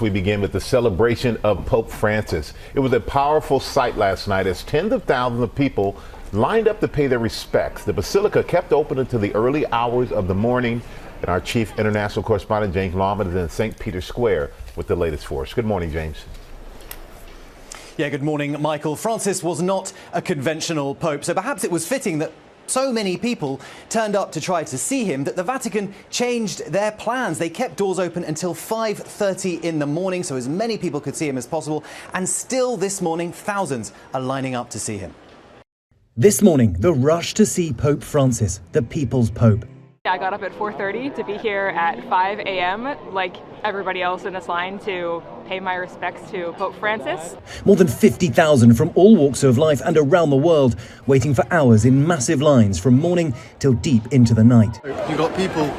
We begin with the celebration of Pope Francis. It was a powerful sight last night as tens of thousands of people lined up to pay their respects. The Basilica kept open until the early hours of the morning, and our chief international correspondent, James Lawman, is in St. Peter's Square with the latest for us. Good morning, James. Yeah, good morning, Michael. Francis was not a conventional pope, so perhaps it was fitting that so many people turned up to try to see him that the Vatican changed their plans. They kept doors open until 5:30 in the morning so as many people could see him as possible. And still this morning, thousands are lining up to see him. This morning, the rush to see Pope Francis, the People's Pope. I got up at 4:30 to be here at 5 a.m. like everybody else in this line to pay my respects to Pope Francis. More than 50,000 from all walks of life and around the world waiting for hours in massive lines from morning till deep into the night. You've got people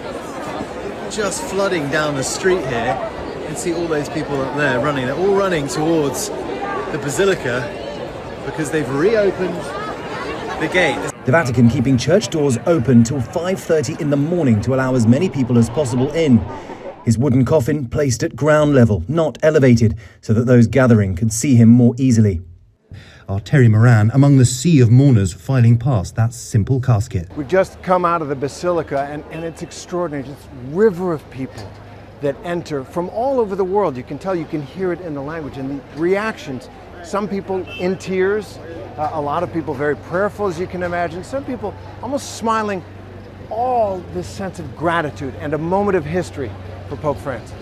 just flooding down the street here. You can see all those people up there running. They're all running towards the Basilica because they've reopened the gate. The Vatican keeping church doors open till 5:30 in the morning to allow as many people as possible in. His wooden coffin placed at ground level, not elevated, so that those gathering could see him more easily. Our Terry Moran among the sea of mourners filing past that simple casket. We've just come out of the Basilica and it's extraordinary, this river of people that enter from all over the world. You can tell, you can hear it in the language and the reactions. Some people in tears, a lot of people very prayerful, as you can imagine. Some people almost smiling, all this sense of gratitude and a moment of history for Pope Francis.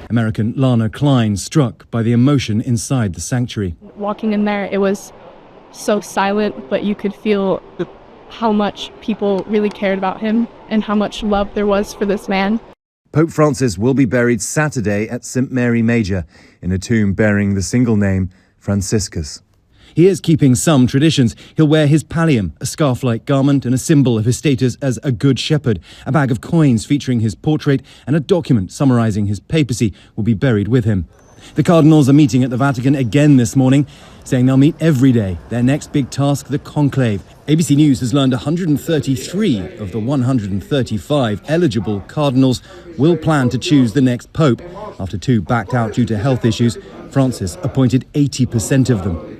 American Lana Klein struck by the emotion inside the sanctuary. Walking in there, it was so silent, but you could feel how much people really cared about him and how much love there was for this man. Pope Francis will be buried Saturday at St. Mary Major in a tomb bearing the single name Franciscus. He is keeping some traditions. He'll wear his pallium, a scarf-like garment and a symbol of his status as a good shepherd. A bag of coins featuring his portrait and a document summarising his papacy will be buried with him. The cardinals are meeting at the Vatican again this morning, saying they'll meet every day. Their next big task, the conclave. ABC News has learned 133 of the 135 eligible cardinals will plan to choose the next pope. After two backed out due to health issues, Francis appointed 80% of them.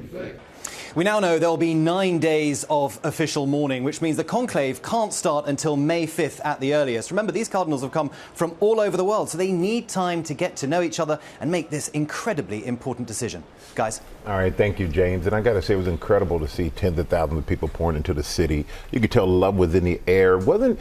We now know there'll be 9 days of official mourning, which means the conclave can't start until May 5th at the earliest. Remember, these cardinals have come from all over the world, so they need time to get to know each other and make this incredibly important decision. Guys. All right, thank you, James. And I got to say, it was incredible to see tens of thousands of people pouring into the city. You could tell love was in the air. It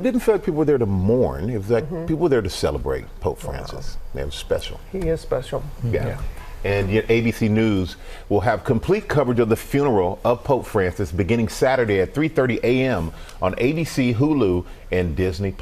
didn't feel like people were there to mourn. It was like people were there to celebrate Pope Francis. It was special. He is special. Yeah. And yet ABC News will have complete coverage of the funeral of Pope Francis beginning Saturday at 3:30 a.m. on ABC, Hulu, and Disney+.